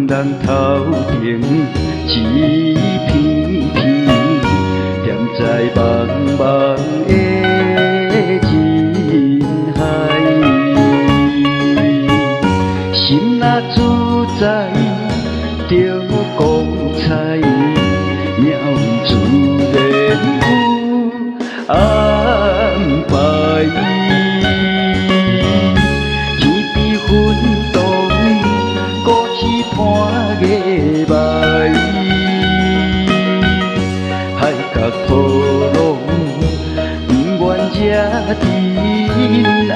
人头顶一片片，踮在茫茫的人海，心若自在着光彩，命运自然有安排。看月白，海角波浪，不愿惹尘埃。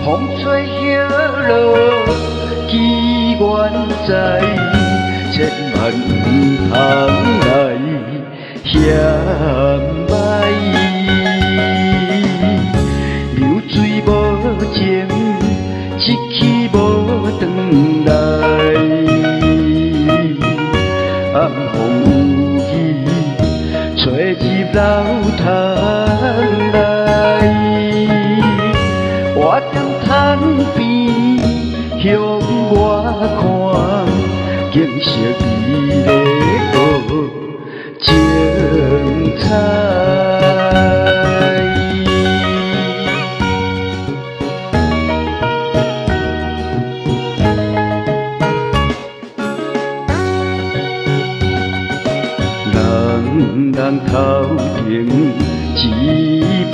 风吹叶落，机缘在，千万不通来嫌歹。流水无情，一去无转来，暗风有雨，吹入老窗内。我踮窗边向外看，景色美丽又精彩。人头顶一片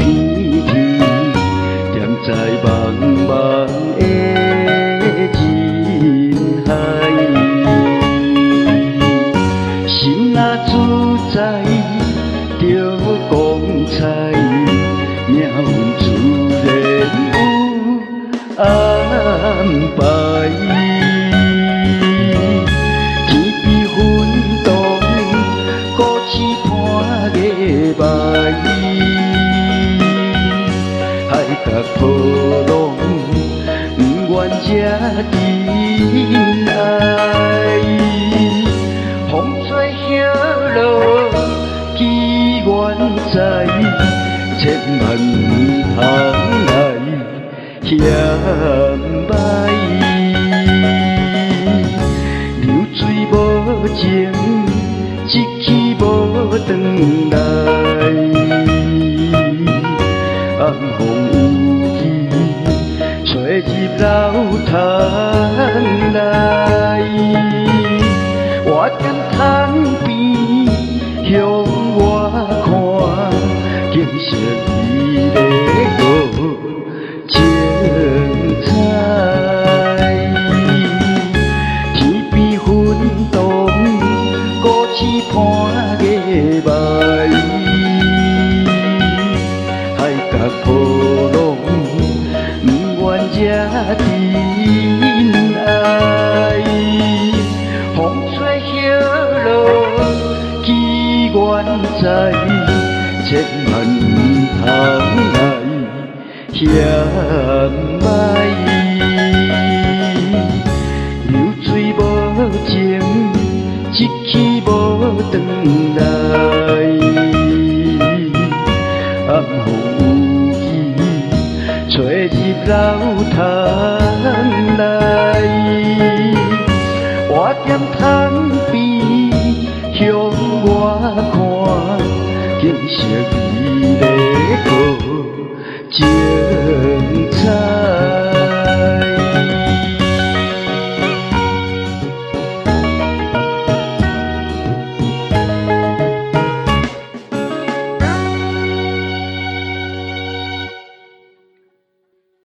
天，踮在茫茫的人海，心若自在着光彩，命运自然有安排。月白，海角波浪，不愿惹尘埃。风吹叶落，机缘在，千万不通来嫌歹。流水无情，一去无转来，暗风有雨，吹入老窗内。我踮窗边向外看，景色美丽又精彩。天边云动，孤凄看月白，海角波浪，不愿惹尘埃。风吹叶落，机缘在，千万不通来嫌歹。流水无情，一去无转来，暗风有雨，吹入老窗内。我踮窗边向外看，景色美丽又精